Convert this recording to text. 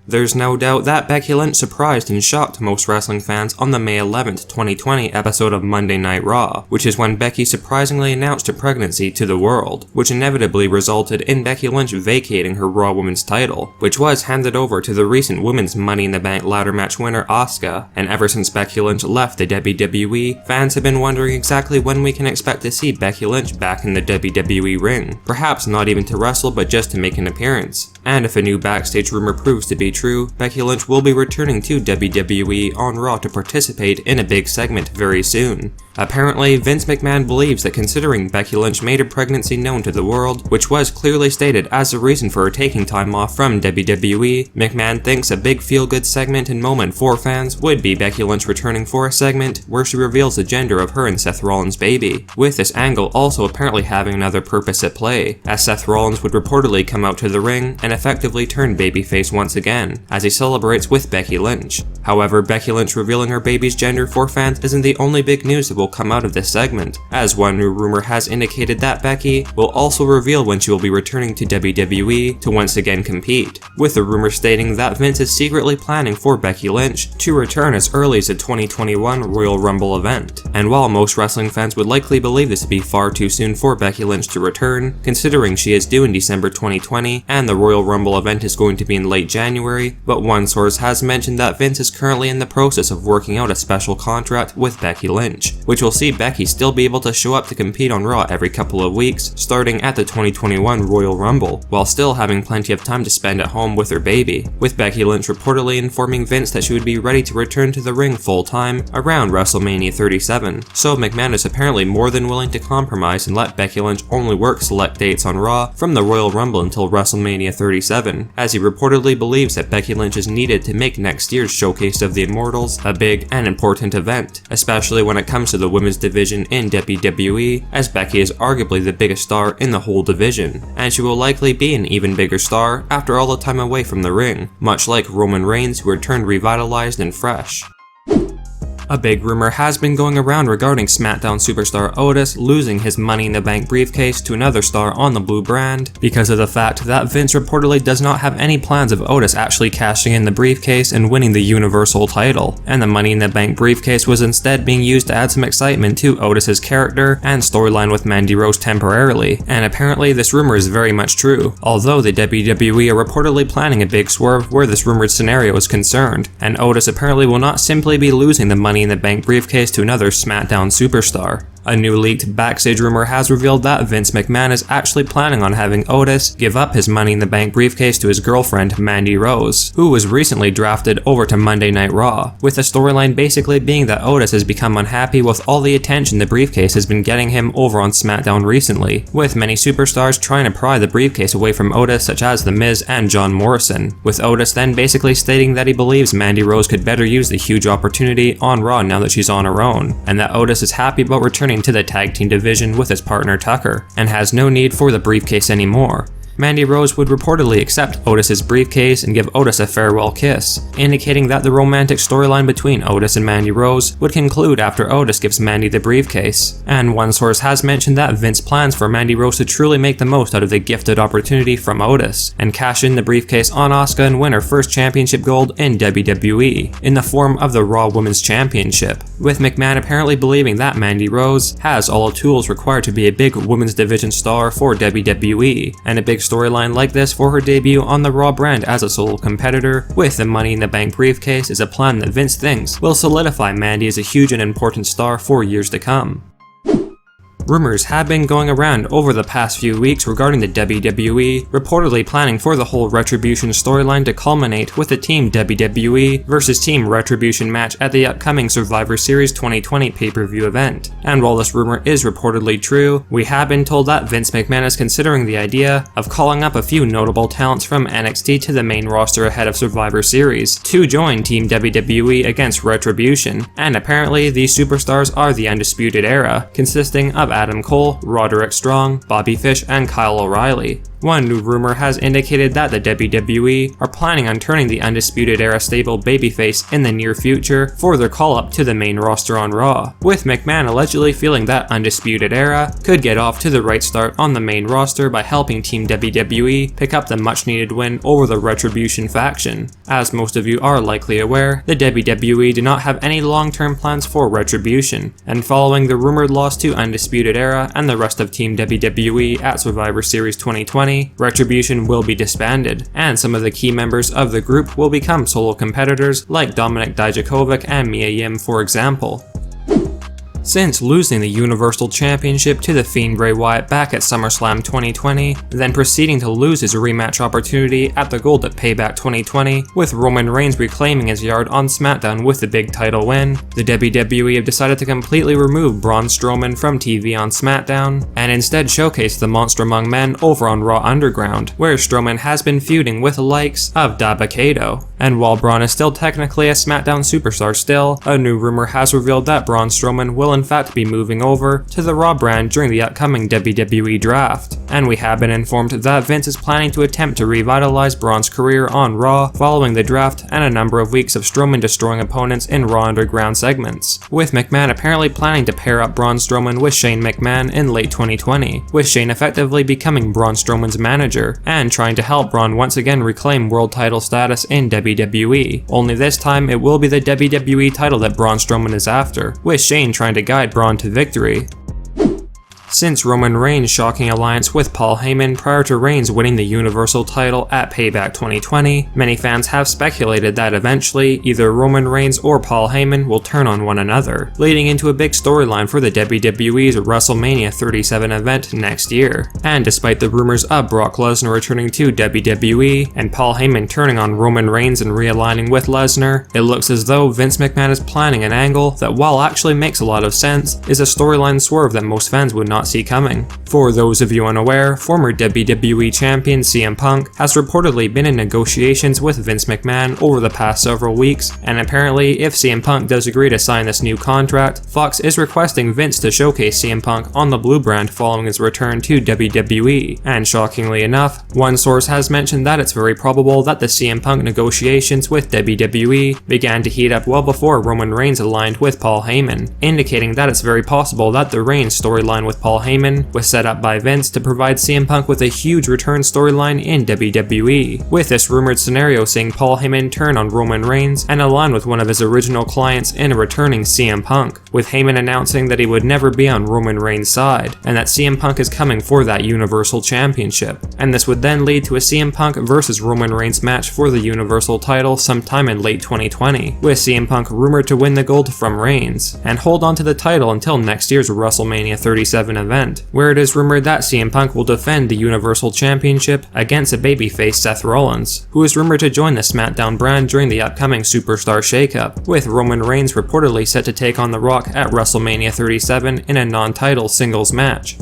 There's no doubt that Becky Lynch surprised and shocked most wrestling fans on the May 11th, 2020 episode of Monday Night Raw, which is when Becky surprisingly announced her pregnancy to the world, which inevitably resulted in Becky Lynch vacating her Raw Women's title, which was handed over to the recent Women's Money in the Bank ladder match winner Asuka. And ever since Becky Lynch left the WWE, fans have been wondering exactly when we can expect to see Becky Lynch back in the WWE ring. Perhaps not even to wrestle, but just to make an appearance. And if a new backstage rumor proves to be true, Becky Lynch will be returning to WWE on Raw to participate in a big segment very soon. Apparently, Vince McMahon believes that considering Becky Lynch made her pregnancy known to the world, which was clearly stated as the reason for her taking time off from WWE, McMahon thinks a big feel-good segment and moment for fans would be Becky Lynch returning for a segment where she reveals the gender of her and Seth Rollins' baby, with this angle also apparently having another purpose at play, as Seth Rollins would reportedly come out to the ring and effectively turn babyface once again, as he celebrates with Becky Lynch. However, Becky Lynch revealing her baby's gender for fans isn't the only big news that will come out of this segment, as one new rumor has indicated that Becky will also reveal when she will be returning to WWE to once again compete, with the rumor stating that Vince is secretly planning for Becky Lynch to return as early as the 2021 Royal Rumble event. And while most wrestling fans would likely believe this to be far too soon for Becky Lynch to return, considering she is due in December 2020 and the Royal Rumble event is going to be in late January, but one source has mentioned that Vince is currently in the process of working out a special contract with Becky Lynch, which will see Becky still be able to show up to compete on Raw every couple of weeks, starting at the 2021 Royal Rumble, while still having plenty of time to spend at home with her baby, with Becky Lynch reportedly informing Vince that she would be ready to return to the ring full-time around WrestleMania 37, so McMahon is apparently more than willing to compromise and let Becky Lynch only work select dates on Raw from the Royal Rumble until WrestleMania 37, as he reportedly believes that Becky Lynch is needed to make next year's Showcase of the Immortals a big and important event, especially when it comes to the women's division in WWE, as Becky is arguably the biggest star in the whole division, and she will likely be an even bigger star after all the time away from the ring, much like Roman Reigns, who returned revitalized and fresh. A big rumor has been going around regarding SmackDown superstar Otis losing his Money in the Bank briefcase to another star on the blue brand, because of the fact that Vince reportedly does not have any plans of Otis actually cashing in the briefcase and winning the Universal title, and the Money in the Bank briefcase was instead being used to add some excitement to Otis's character and storyline with Mandy Rose temporarily, and apparently this rumor is very much true, although the WWE are reportedly planning a big swerve where this rumored scenario is concerned, and Otis apparently will not simply be losing the Money in the Bank briefcase to another SmackDown superstar. A new leaked backstage rumor has revealed that Vince McMahon is actually planning on having Otis give up his Money in the Bank briefcase to his girlfriend Mandy Rose, who was recently drafted over to Monday Night Raw, with the storyline basically being that Otis has become unhappy with all the attention the briefcase has been getting him over on SmackDown recently, with many superstars trying to pry the briefcase away from Otis, such as The Miz and John Morrison, with Otis then basically stating that he believes Mandy Rose could better use the huge opportunity on Raw now that she's on her own, and that Otis is happy about returning to the tag team division with his partner Tucker, and has no need for the briefcase anymore. Mandy Rose would reportedly accept Otis's briefcase and give Otis a farewell kiss, indicating that the romantic storyline between Otis and Mandy Rose would conclude after Otis gives Mandy the briefcase. And one source has mentioned that Vince plans for Mandy Rose to truly make the most out of the gifted opportunity from Otis, and cash in the briefcase on Asuka and win her first championship gold in WWE, in the form of the Raw Women's Championship, with McMahon apparently believing that Mandy Rose has all the tools required to be a big women's division star for WWE, and a big storyline like this for her debut on the Raw brand as a solo competitor with the Money in the Bank briefcase is a plan that Vince thinks will solidify Mandy as a huge and important star for years to come. Rumors have been going around over the past few weeks regarding the WWE reportedly planning for the whole Retribution storyline to culminate with the Team WWE versus Team Retribution match at the upcoming Survivor Series 2020 pay-per-view event. And while this rumor is reportedly true, we have been told that Vince McMahon is considering the idea of calling up a few notable talents from NXT to the main roster ahead of Survivor Series to join Team WWE against Retribution, and apparently these superstars are the Undisputed Era, consisting of Adam Cole, Roderick Strong, Bobby Fish, and Kyle O'Reilly. One new rumor has indicated that the WWE are planning on turning the Undisputed Era stable babyface in the near future for their call-up to the main roster on Raw, with McMahon allegedly feeling that Undisputed Era could get off to the right start on the main roster by helping Team WWE pick up the much-needed win over the Retribution faction. As most of you are likely aware, the WWE do not have any long-term plans for Retribution, and following the rumored loss to Undisputed Era and the rest of Team WWE at Survivor Series 2020, Retribution will be disbanded, and some of the key members of the group will become solo competitors like Dominik Dijakovic and Mia Yim, for example. Since losing the Universal Championship to The Fiend Bray Wyatt back at SummerSlam 2020, then proceeding to lose his rematch opportunity at the Gold at Payback 2020, with Roman Reigns reclaiming his yard on SmackDown with the big title win, the WWE have decided to completely remove Braun Strowman from TV on SmackDown, and instead showcase the Monster Among Men over on Raw Underground, where Strowman has been feuding with the likes of Dabba-Kato. And while Braun is still technically a SmackDown superstar still, a new rumor has revealed that Braun Strowman will in fact be moving over to the Raw brand during the upcoming WWE draft. And we have been informed that Vince is planning to attempt to revitalize Braun's career on Raw following the draft and a number of weeks of Strowman destroying opponents in Raw Underground segments, with McMahon apparently planning to pair up Braun Strowman with Shane McMahon in late 2020, with Shane effectively becoming Braun Strowman's manager and trying to help Braun once again reclaim world title status in WWE, only this time it will be the WWE title that Braun Strowman is after, with Shane trying to guide Braun to victory. Since Roman Reigns' shocking alliance with Paul Heyman prior to Reigns winning the Universal title at Payback 2020, many fans have speculated that eventually either Roman Reigns or Paul Heyman will turn on one another, leading into a big storyline for the WWE's WrestleMania 37 event next year. And despite the rumors of Brock Lesnar returning to WWE and Paul Heyman turning on Roman Reigns and realigning with Lesnar, it looks as though Vince McMahon is planning an angle that, while actually makes a lot of sense, is a storyline swerve that most fans would not see coming. For those of you unaware, former WWE champion CM Punk has reportedly been in negotiations with Vince McMahon over the past several weeks, and apparently if CM Punk does agree to sign this new contract, Fox is requesting Vince to showcase CM Punk on the Blue brand following his return to WWE, and shockingly enough, one source has mentioned that it's very probable that the CM Punk negotiations with WWE began to heat up well before Roman Reigns aligned with Paul Heyman, indicating that it's very possible that the Reigns storyline with Paul Heyman was set up by Vince to provide CM Punk with a huge return storyline in WWE, with this rumored scenario seeing Paul Heyman turn on Roman Reigns and align with one of his original clients in a returning CM Punk, with Heyman announcing that he would never be on Roman Reigns' side, and that CM Punk is coming for that Universal Championship, and this would then lead to a CM Punk versus Roman Reigns match for the Universal title sometime in late 2020, with CM Punk rumored to win the gold from Reigns, and hold on to the title until next year's WrestleMania 37 event, where it is rumored that CM Punk will defend the Universal Championship against a babyface Seth Rollins, who is rumored to join the SmackDown brand during the upcoming Superstar Shakeup, with Roman Reigns reportedly set to take on The Rock at WrestleMania 37 in a non-title singles match.